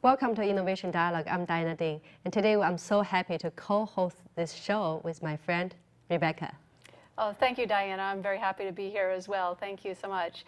Welcome to Innovation Dialogue. I'm Diana Ding, and today I'm so happy to co-host this show with my friend Rebecca. Oh, thank you, Diana. I'm very happy to be here as well. Thank you so much.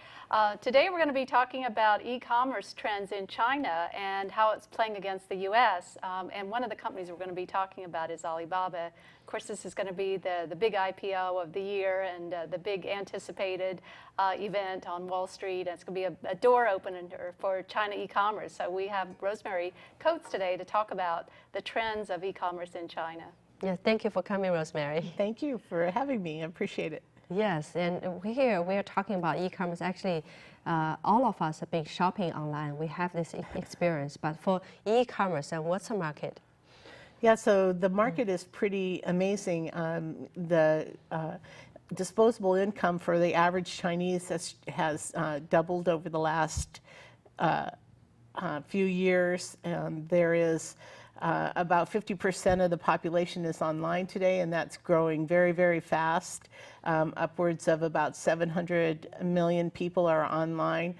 Today we're going to be talking about e-commerce trends in China and how it's playing against the U.S. And one of the companies we're going to be talking about is Alibaba. Of course, this is going to be the big IPO of the year and the big anticipated event on Wall Street. And it's going to be a door opener for China e-commerce. So we have Rosemary Coates today to talk about the trends of e-commerce in China. Yes, thank you for coming, Rosemary. Thank you for having me. I appreciate it. Yes, and here we are talking about e-commerce. Actually, all of us have been shopping online. We have this experience. But for e-commerce, and what's the market? Yeah, so the market is pretty amazing. The disposable income for the average Chinese has doubled over the last few years. There is about 50% of the population is online today, and that's growing very, very fast. Upwards of about 700 million people are online.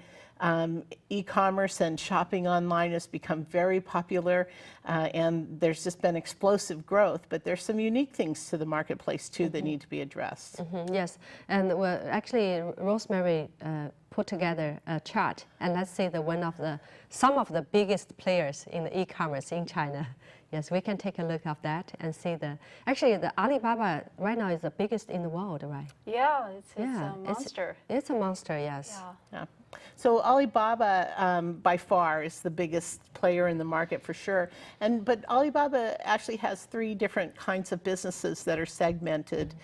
E-commerce and shopping online has become very popular, and there's just been explosive growth. But there's some unique things to the marketplace too that need to be addressed. Yes, and well, actually, Rosemary put together a chart, and let's say some of the biggest players in the e-commerce in China. Yes, we can take a look at that and see actually the Alibaba right now is the biggest in the world, right? Yeah, it's a monster. It's a monster, yes. Yeah. So Alibaba, by far, is the biggest player in the market for sure. But Alibaba actually has three different kinds of businesses that are segmented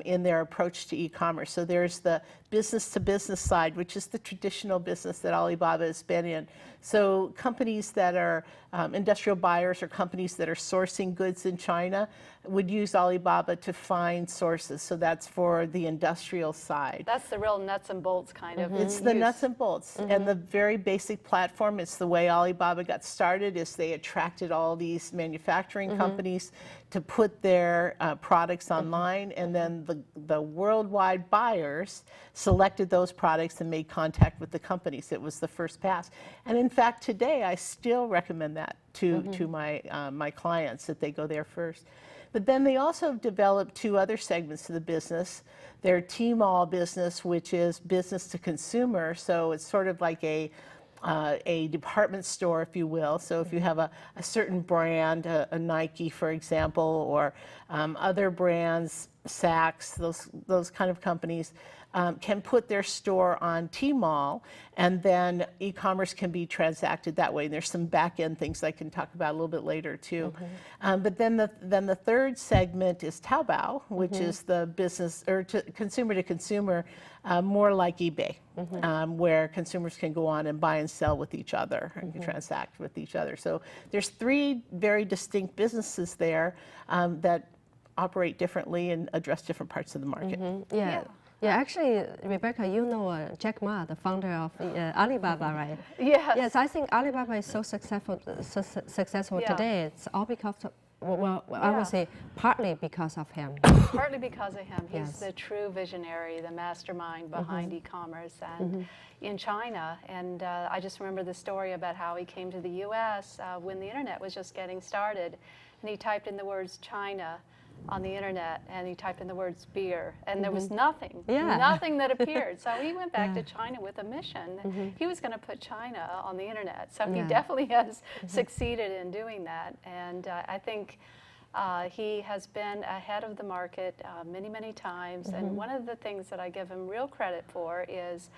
in their approach to e-commerce. So there's the business-to-business side, which is the traditional business that Alibaba has been in. So companies that are industrial buyers or companies that are sourcing goods in China would use Alibaba to find sources. So that's for the industrial side. That's the real nuts and bolts kind of It's the nuts and bolts. And the very basic platform, it's the way Alibaba got started, is they attracted all these manufacturing companies to put their products online, and then the worldwide buyers selected those products and made contact with the companies. It was the first pass. And in fact, today I still recommend that to my clients, that they go there first. But then they also have developed two other segments to the business. Their Tmall business, which is business to consumer, so it's sort of like a department store, if you will. So if you have a certain brand, a Nike, for example, or other brands, Saks, those kind of companies, can put their store on Tmall, and then e-commerce can be transacted that way. And there's some back-end things I can talk about a little bit later too. But then the third segment is Taobao, which is the business or consumer to consumer, more like eBay, where consumers can go on and buy and sell with each other and transact with each other. So there's three very distinct businesses there that operate differently and address different parts of the market. Yeah, actually, Rebecca, you know Jack Ma, the founder of Alibaba, right? Yes. Yes, I think Alibaba is so successful today. It's all because of, I would say partly because of him. Partly because of him. He's the true visionary, the mastermind behind e-commerce and in China. And I just remember the story about how he came to the U.S. When the internet was just getting started, and he typed in the words China on the internet, and he typed in the words beer, and there was nothing that appeared. So he went back to China with a mission. He was going to put China on the internet. So he definitely has succeeded in doing that. And I think he has been ahead of the market many, many times. And one of the things that I give him real credit for is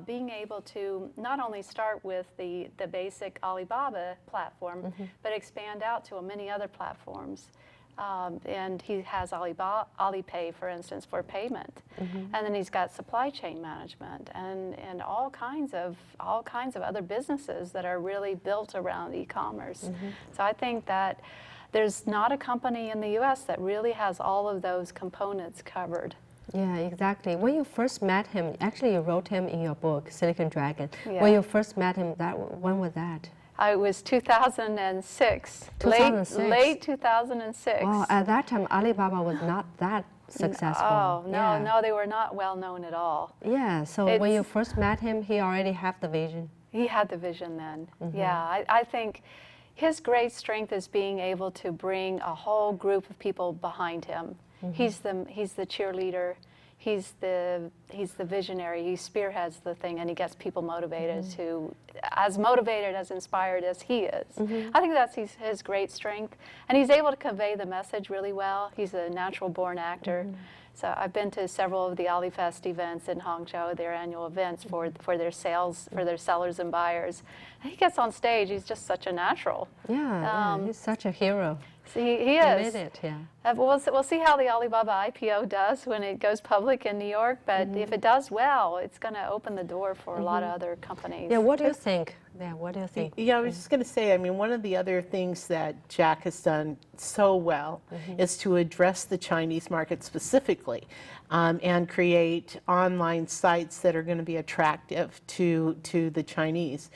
being able to not only start with the basic Alibaba platform, but expand out to many other platforms. And he has Alipay, for instance, for payment, and then he's got supply chain management and all kinds of other businesses that are really built around e-commerce. So I think that there's not a company in the U.S. that really has all of those components covered. Yeah, exactly. When you first met him, actually you wrote him in your book, Silicon Dragon. Yeah. When you first met him, when was that? It was 2006. 2006. Late 2006. Well, at that time, Alibaba was not that successful. Oh, no, they were not well known at all. Yeah, so when you first met him, he already had the vision. He had the vision then. Yeah, I think his great strength is being able to bring a whole group of people behind him. He's the cheerleader. He's the visionary. He spearheads the thing, and he gets people motivated to, as motivated, as inspired as he is. I think that's his great strength, and he's able to convey the message really well. He's a natural-born actor. So I've been to several of the AliFest events in Hangzhou, their annual events for their sales, for their sellers and buyers. And he gets on stage. He's just such a natural. Yeah, he's such a hero. He He is. made it, yeah. We'll see how the Alibaba IPO does when it goes public in New York, but if it does well, it's going to open the door for a lot of other companies. Yeah, what do you think? Yeah, what do you think? Yeah, I was just going to say, I mean, one of the other things that Jack has done so well is to address the Chinese market specifically and create online sites that are going to be attractive to the Chinese.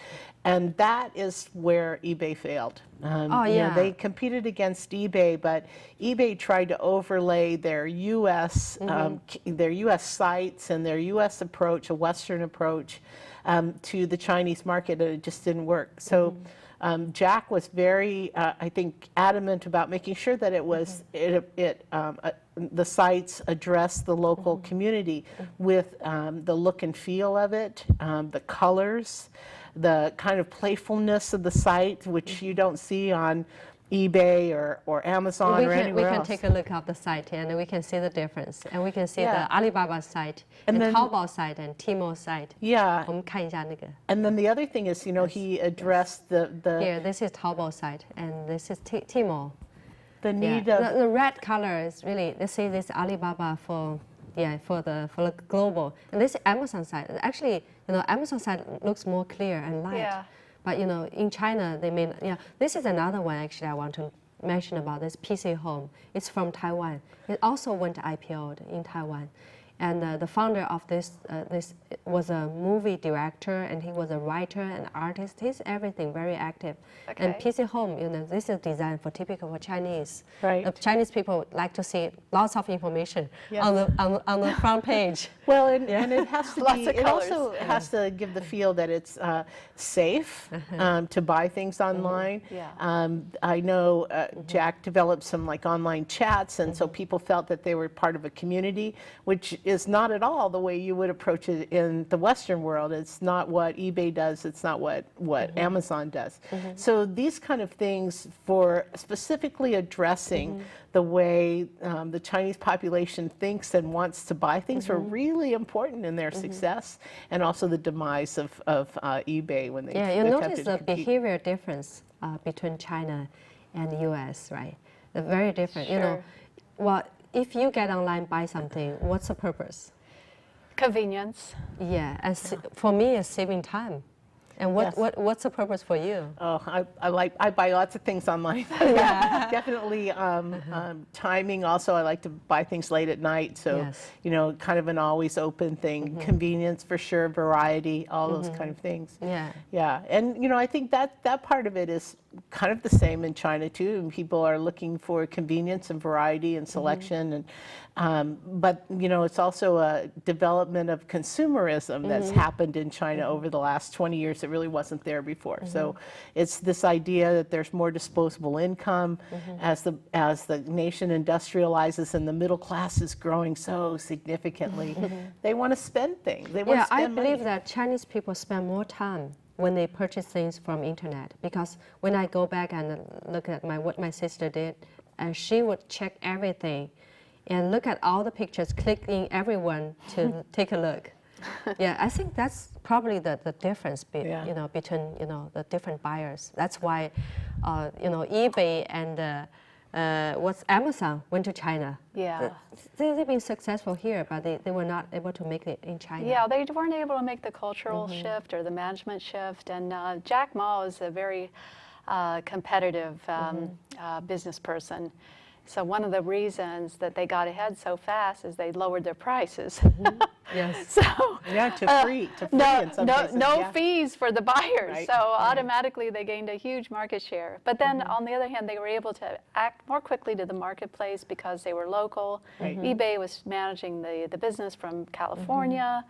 And that is where eBay failed. You know, they competed against eBay, but eBay tried to overlay their U.S. Sites and their U.S. approach, a Western approach, to the Chinese market, and it just didn't work. So Jack was very, I think, adamant about making sure that it was the sites addressed the local community with the look and feel of it, the colors, the kind of playfulness of the site, which you don't see on eBay or Amazon or anywhere else. We can take a look at the site and we can see the difference. And we can see the Alibaba site, and the then, Taobao site, and Tmall site. Yeah. 我们看一下那个. And then the other thing is, you know, he addressed the Here, this is Taobao site, and this is Tmall. The need of the red color is really, let's say this Alibaba for the global, and this Amazon site. Actually, you know, Amazon site looks more clear and light. Yeah. But you know, in China, they made, this is another one actually I want to mention about this PC Home. It's from Taiwan. It also went IPO'd in Taiwan. And the founder of this was a movie director, and he was a writer and artist. He's everything, very active. Okay. And PC Home, you know, this is designed for typical for Chinese. Right. Chinese people like to see lots of information Yes. on the front page. Well, and it has to Lots be. of It colors. also has to give the feel that it's safe to buy things online. Yeah. I know Jack developed some like online chats, and so people felt that they were part of a community, which is not at all the way you would approach it in the Western world. It's not what eBay does. It's not what Amazon does. So these kind of things for specifically addressing the way the Chinese population thinks and wants to buy things are really important in their success, and also the demise of eBay when they Yeah, you notice attempted the to compete. behavior difference between China and the U.S., right? They're very different. You know, Sure. well, if you get online, buy something, what's the purpose? Convenience. Yeah, and for me, it's saving time. And what's the purpose for you? Oh, I buy lots of things online. Definitely timing. Also, I like to buy things late at night. So, Yes. you know, kind of an always open thing. Convenience for sure, variety, all those kind of things. Yeah. Yeah, and you know, I think that part of it is kind of the same in China too. And people are looking for convenience and variety and selection, and but you know, it's also a development of consumerism that's happened in China over the last 20 years that really wasn't there before. So it's this idea that there's more disposable income as the nation industrializes and the middle class is growing so significantly. They want to spend things. They want to I spend money. believe that Chinese people spend more time when they purchase things from internet, because when I go back and look at what my sister did, and she would check everything and look at all the pictures, clicking everyone to take a look. Yeah, I think that's probably the difference you know, between, you know, the different buyers. That's why you know, eBay and Amazon went to China. Yeah. They've been successful here, but they were not able to make it in China. Yeah, they weren't able to make the cultural shift or the management shift. And Jack Ma is a very competitive business person. So one of the reasons that they got ahead so fast is they lowered their prices. Yes. So Yeah, to free in some cases. no Yeah. fees for the buyers. Right. So automatically they gained a huge market share. But then on the other hand, they were able to act more quickly to the marketplace because they were local. Right. eBay was managing the business from California.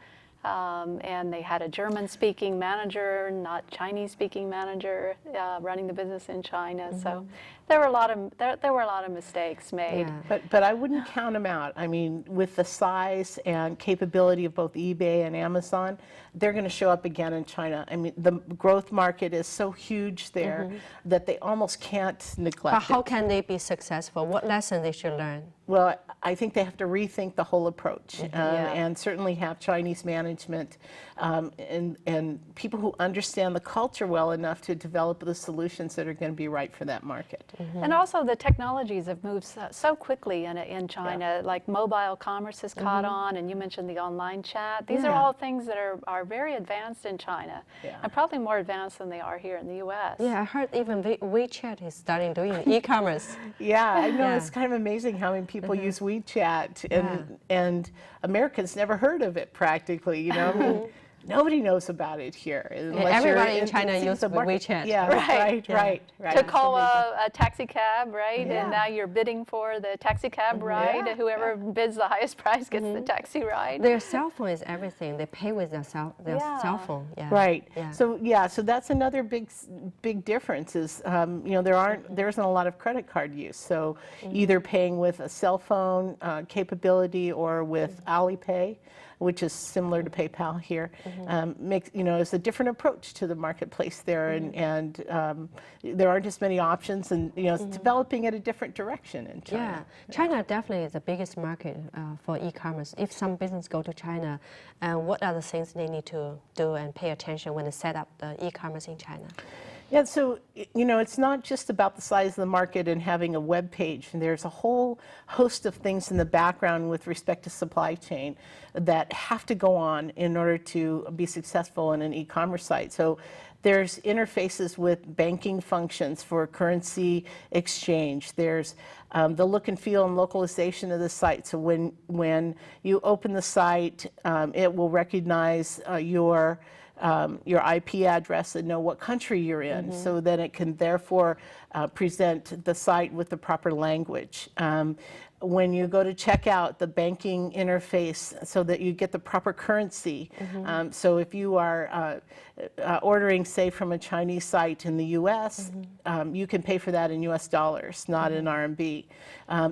and they had a German-speaking manager, not Chinese-speaking manager, running the business in China. So there were a lot of mistakes made. Yeah. But I wouldn't count them out. I mean, with the size and capability of both eBay and Amazon, they're going to show up again in China. I mean, the growth market is so huge there that they almost can't neglect But how it. can they be successful? What lesson they should learn? Well, I think they have to rethink the whole approach, Yeah. and certainly have Chinese management and people who understand the culture well enough to develop the solutions that are going to be right for that market. And also the technologies have moved so quickly in China, like mobile commerce has caught on, and you mentioned the online chat. These are Yeah. all things that are very advanced in China, Yeah. and probably more advanced than they are here in the U.S. Yeah, I heard even WeChat is starting doing e-commerce. Yeah, I know. Yeah. It's kind of amazing how many people use WeChat, and Americans never heard of it practically. You know, I mean, nobody knows about it here. unless you're Everybody in China uses the market. WeChat. Yeah, Right. right. To call a taxi cab, right? Yeah. And now you're bidding for the taxi cab ride. Yeah, Whoever bids the highest price gets the taxi ride. Their cell phone is everything. They pay with their Yeah. cell phone. Yeah. Right. Yeah. So that's another big difference is you know there isn't a lot of credit card use. So either paying with a cell phone capability or with Alipay, which is similar to PayPal here, makes is a different approach to the marketplace there, and there aren't as many options, and it's developing at a different direction in China. Yeah, China definitely is the biggest market for e-commerce. If some business go to China, what are the things they need to do and pay attention when they set up the e-commerce in China? Yeah, so it's not just about the size of the market and having a web page. And there's a whole host of things in the background with respect to supply chain that have to go on in order to be successful in an e-commerce site. So there's interfaces with banking functions for currency exchange. There's the look and feel and localization of the site. So when you open the site, it will recognize your IP address and know what country you're in, so that it can therefore present the site with the proper language. When you go to checkout, the banking interface so that you get the proper currency. So if you are ordering, say, from a Chinese site in the U.S., you can pay for that in U.S. dollars, not in RMB.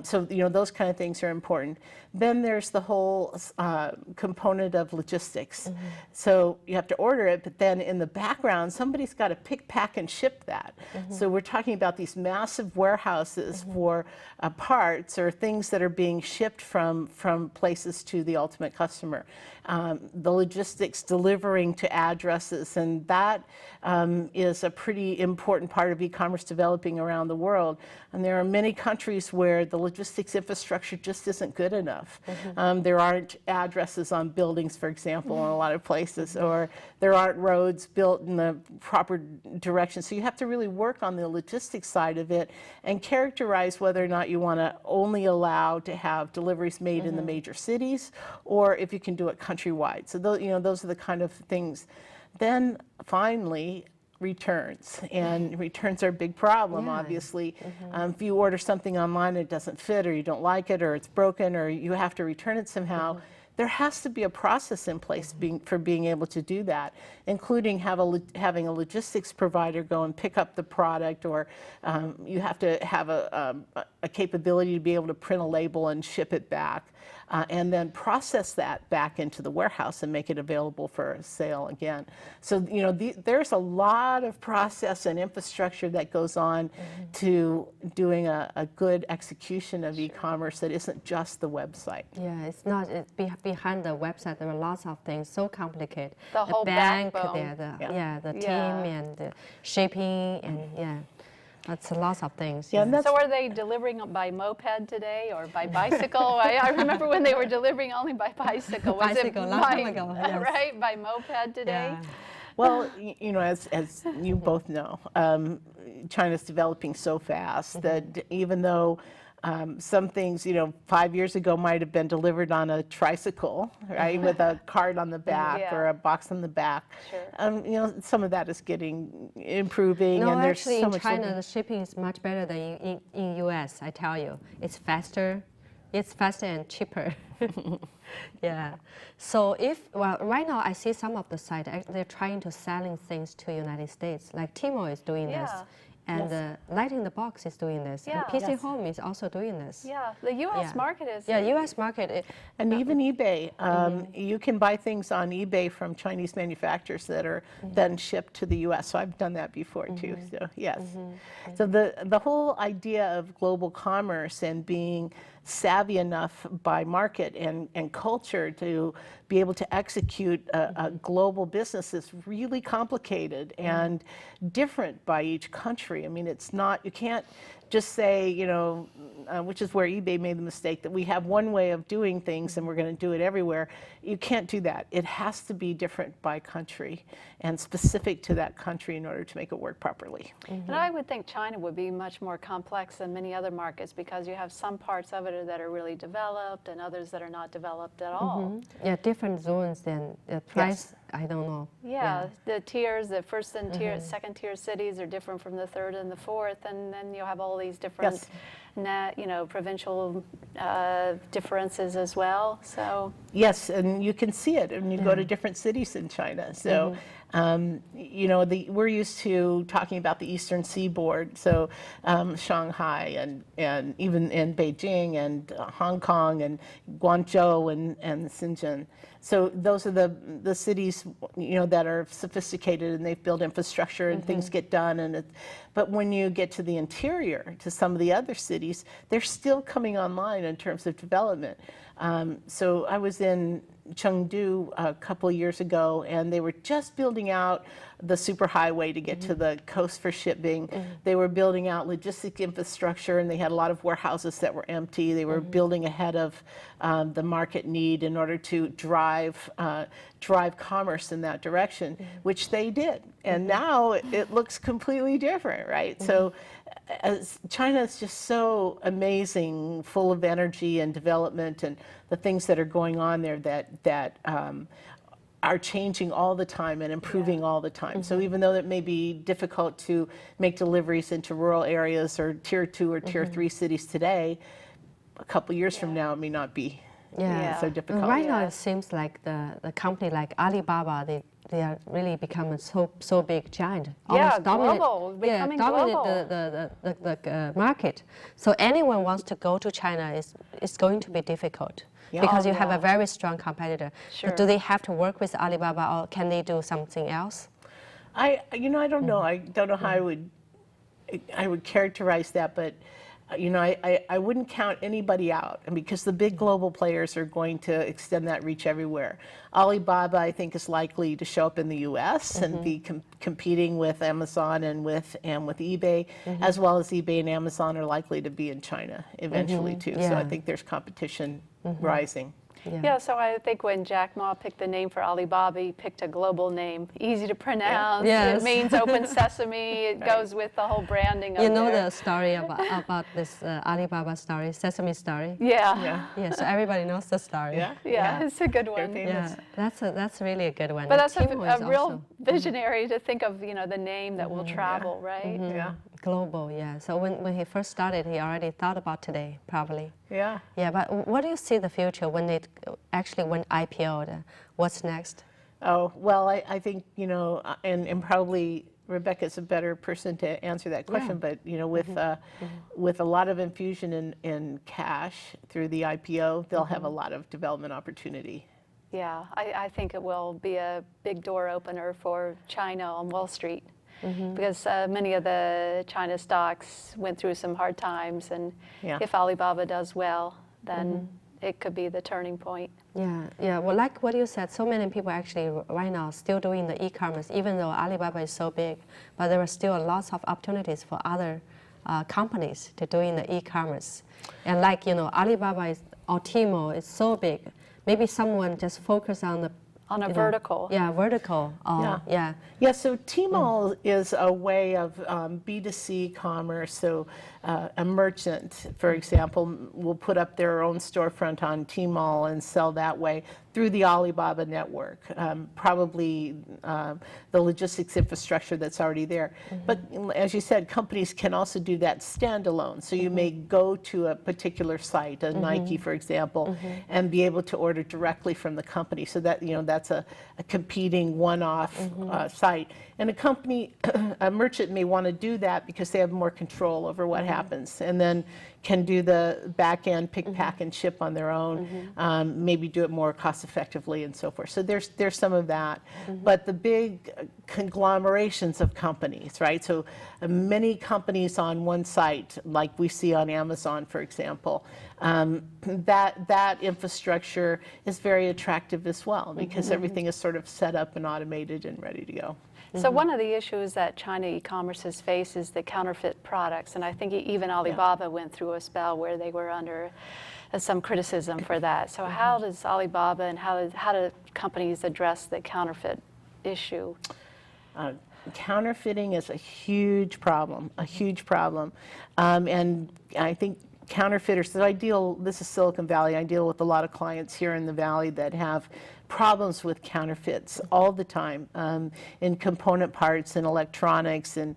So those kind of things are important. Then there's the whole component of logistics. So you have to order it, but then in the background, somebody's got to pick, pack, and ship that. So we're talking about these massive warehouses for parts or things that are being shipped from places to the ultimate customer. The logistics delivering to addresses, and that is a pretty important part of e-commerce developing around the world. And there are many countries where the logistics infrastructure just isn't good enough. There aren't addresses on buildings, for example, in a lot of places, or there aren't roads built in the proper direction. So you have to really work on the logistics side of it and characterize whether or not you want to only allow to have deliveries made in the major cities, or if you can do it countrywide. So those are the kind of things. Then finally, returns, and returns are a big problem, obviously. If you order something online and it doesn't fit, or you don't like it, or it's broken, or you have to return it somehow, there has to be a process in place for being able to do that, including having a logistics provider go and pick up the product, or you have to have a capability to be able to print a label and ship it back, and then process that back into the warehouse and make it available for sale again. So there's a lot of process and infrastructure that goes on to doing a good execution of e-commerce that isn't just the website. Yeah, it's not. Behind the website, there are lots of things so complicated. The whole bank backbone. there, the team Yeah. and the shipping, and that's lots of things. Yeah, and that's So are they delivering by moped today or by bicycle? I remember when they were delivering only by bicycle. Was Bicycle, it long by, time ago, yes. right, by moped today? Yeah. Well, as you both know, China's developing so fast that even though some things, 5 years ago might have been delivered on a tricycle, right, with a card on the back or a box on the back. Sure. Some of that is improving, No, and there's actually, so in much. China, the shipping is much better than in US. I tell you, it's faster. it's faster and cheaper. Yeah. So right now I see some of the sites, they're trying to selling things to United States. Like Tmall is doing this. And Light in the Box is doing this. Yeah. And PC Home is also doing this. Yeah, the U.S. market is. Yeah, U.S. market. And even eBay, you can buy things on eBay from Chinese manufacturers that are then shipped to the U.S. So I've done that before too. So yes. So the whole idea of global commerce and being savvy enough by market and culture to be able to execute a global business is really complicated and different by each country. I mean, it's not, you can't just say, you know, which is where eBay made the mistake, that we have one way of doing things and we're going to do it everywhere. You can't do that. It has to be different by country and specific to that country in order to make it work properly. And I would think China would be much more complex than many other markets because you have some parts of it that are really developed and others that are not developed at all. Yeah, different zones, then the price, I don't know. Yeah, the tiers, the first and second tier cities are different from the third and the fourth, and then you have all these different provincial differences as well. So yes, and you can see it when you go to different cities in China. So you know, we're used to talking about the Eastern Seaboard, so Shanghai and even in Beijing and Hong Kong and Guangzhou and Shenzhen. So those are the cities, you know, that are sophisticated and they've built infrastructure and things get done. But when you get to the interior, to some of the other cities, they're still coming online in terms of development. So I was in Chengdu a couple of years ago, and they were just building out the superhighway to get to the coast for shipping. They were building out logistic infrastructure, and they had a lot of warehouses that were empty. They were building ahead of the market need in order to drive commerce in that direction, which they did. And now it looks completely different, right? So as China is just so amazing, full of energy and development, and the things that are going on there that are changing all the time and improving all the time. So even though it may be difficult to make deliveries into rural areas or tier 2 or tier 3 cities today, a couple years from now it may not be so difficult. Right now it seems like the company like Alibaba, they are really becoming so big giant. Yeah, global, becoming global. the market. So anyone wants to go to China is going to be difficult. Because you have a very strong competitor. Sure. But do they have to work with Alibaba, or can they do something else? I don't know. I don't know how I would characterize that, but you know, I wouldn't count anybody out, and because the big global players are going to extend that reach everywhere. Alibaba, I think, is likely to show up in the U.S. and be competing with Amazon and with eBay, as well as eBay and Amazon are likely to be in China eventually too. So I think there's competition rising. Yeah, so I think when Jack Ma picked the name for Alibaba, he picked a global name, easy to pronounce. It means open sesame. It goes with the whole branding of You know the story about this Alibaba story, Sesame story? Yeah. Yeah, so everybody knows the story. Yeah, it's a good one. Yeah, that's really a good one. But that's a real visionary to think of, you know, the name that will travel, right? Yeah. Global, So when he first started, he already thought about today, probably. Yeah. Yeah, but what do you see the future when it actually went IPO'd? What's next? Oh, well, I think, you know, and probably Rebecca's a better person to answer that question, but, you know, with a lot of infusion in cash through the IPO, they'll have a lot of development opportunity. Yeah, I think it will be a big door opener for China on Wall Street. Because many of the China stocks went through some hard times, and if Alibaba does well, then it could be the turning point. Yeah. Well, like what you said, so many people actually right now still doing the e-commerce, even though Alibaba is so big, but there are still lots of opportunities for other companies to doing the e-commerce. And like, you know, Alibaba or Tmall is so big, maybe someone just focus on On a you know, vertical. Yeah, vertical. Yeah. Yeah, so Tmall is a way of B2C commerce. So a merchant, for example, will put up their own storefront on Tmall and sell that way through the Alibaba network, probably the logistics infrastructure that's already there. But as you said, companies can also do that standalone. So you may go to a particular site, a Nike, for example, and be able to order directly from the company. So that, that's a competing one-off site. And a company, a merchant may want to do that because they have more control over what happens, and then can do the back end pick, pack, and ship on their own, maybe do it more cost effectively and so forth. So there's some of that. But the big conglomerations of companies, right? So many companies on one site, like we see on Amazon, for example, that infrastructure is very attractive as well, because everything is sort of set up and automated and ready to go. So one of the issues that China e-commerce has faced is the counterfeit products, and I think even Alibaba went through a spell where they were under some criticism for that. So how does Alibaba and how do companies address the counterfeit issue? Counterfeiting is a huge problem, and I think counterfeiters, so this is Silicon Valley, I deal with a lot of clients here in the Valley that have problems with counterfeits all the time, in component parts and electronics and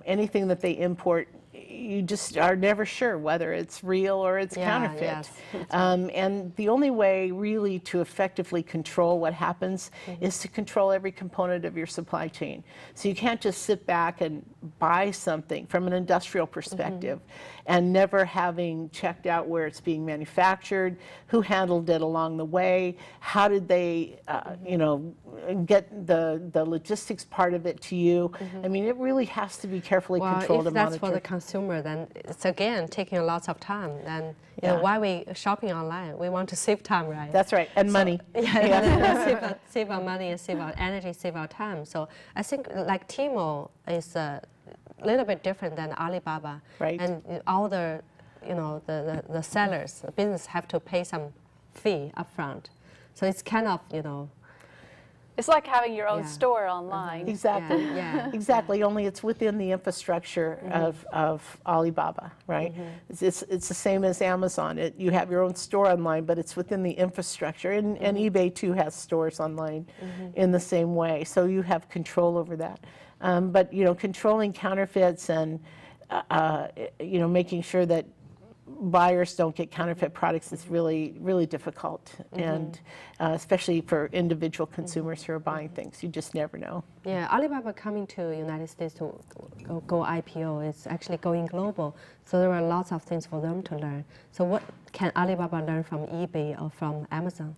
anything that they import. You just are never sure whether it's real or it's counterfeit. Yes. And the only way really to effectively control what happens is to control every component of your supply chain. So you can't just sit back and buy something from an industrial perspective and never having checked out where it's being manufactured, who handled it along the way, how did they get the logistics part of it to you. I mean, it really has to be carefully controlled and monitored. If that's for the consumer, then it's again taking lots of time. Then why we shopping online? We want to save time, right? That's right, and money. Save our money and save our energy, save our time. So I think like Tmall is a little bit different than Alibaba, right? And all the the sellers, the business have to pay some fee upfront. So it's kind of It's like having your own store online. Exactly. Exactly. Only it's within the infrastructure of Alibaba, right? It's the same as Amazon. You have your own store online, but it's within the infrastructure. And eBay too has stores online in the same way. So you have control over that. But controlling counterfeits and making sure that buyers don't get counterfeit products is really, really difficult, and especially for individual consumers who are buying things. You just never know. Yeah, Alibaba coming to the United States to go IPO is actually going global. So there are lots of things for them to learn. So what can Alibaba learn from eBay or from Amazon?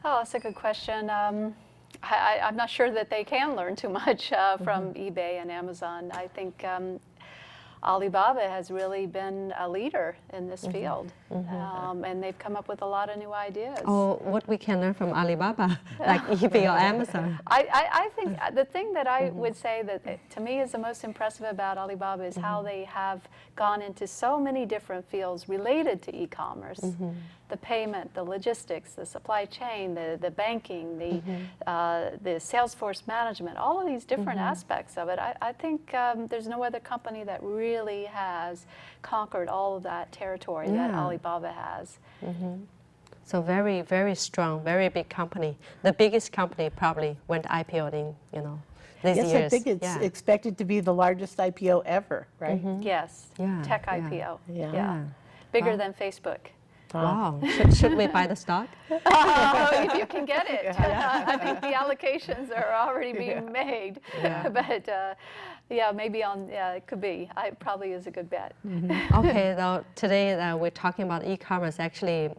Oh, that's a good question. I'm not sure that they can learn too much from eBay and Amazon. I think Alibaba has really been a leader in this field, and they've come up with a lot of new ideas. Oh, what we can learn from Alibaba, like eBay or Amazon? I think the thing that I would say that to me is the most impressive about Alibaba is how they have gone into so many different fields related to e-commerce. The payment, the logistics, the supply chain, the banking, the Salesforce management, all of these different aspects of it. I think there's no other company that really has conquered all of that territory that Alibaba has. So very, very strong, very big company. The biggest company probably went IPO in, these years. Yes, I think it's expected to be the largest IPO ever, right? Yes, tech IPO. Yeah. Bigger than Facebook. Wow. Should we buy the stock? If you can get it. I think the allocations are already being made. But maybe it could be. It probably is a good bet. Okay, though today we're talking about e-commerce, actually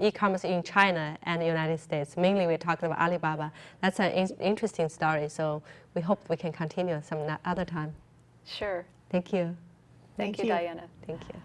e-commerce in China and the United States. Mainly we're talking about Alibaba. That's an interesting story, so we hope we can continue some other time. Sure. Thank you. Thank you, Diana. Thank you.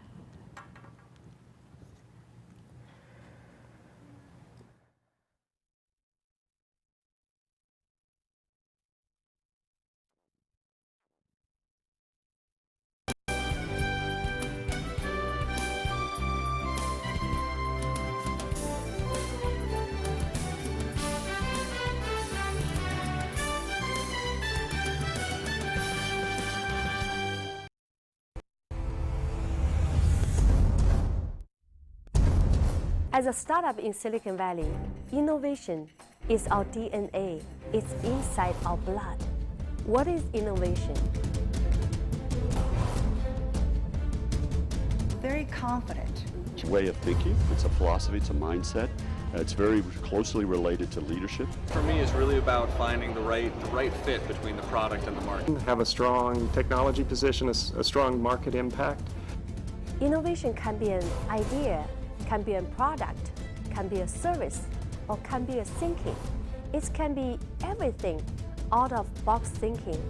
As a startup in Silicon Valley, innovation is our DNA. It's inside our blood. What is innovation? Very confident. It's a way of thinking, it's a philosophy, it's a mindset. It's very closely related to leadership. For me, it's really about finding the right fit between the product and the market. Have a strong technology position, a strong market impact. Innovation can be an idea, can be a product, can be a service, or can be a thinking. It can be everything, out-of-box thinking,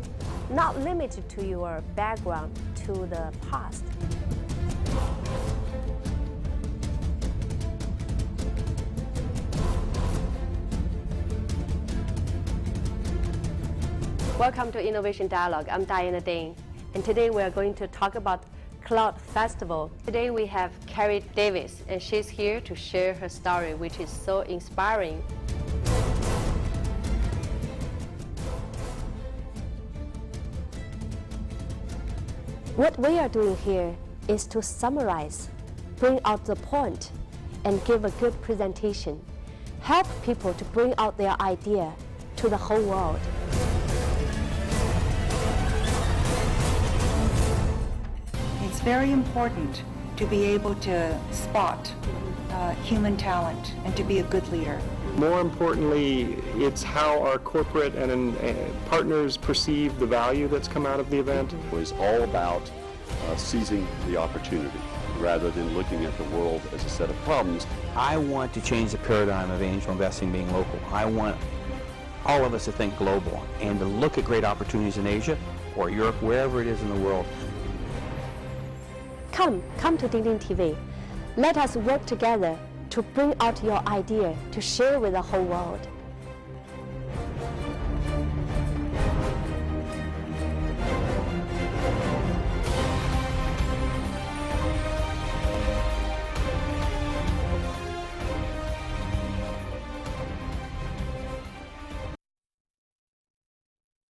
not limited to your background, to the past. Welcome to Innovation Dialogue. I'm Diana Dane, and today we are going to talk about Cloud Festival. Today we have Carrie Davis, and she's here to share her story, which is so inspiring. What we are doing here is to summarize, bring out the point, and give a good presentation. Help people to bring out their idea to the whole world. It's very important to be able to spot human talent and to be a good leader. More importantly, it's how our corporate and partners perceive the value that's come out of the event. It was all about seizing the opportunity rather than looking at the world as a set of problems. I want to change the paradigm of angel investing being local. I want all of us to think global and to look at great opportunities in Asia or Europe, wherever it is in the world. Come to Dingding TV. Let us work together to bring out your idea to share with the whole world.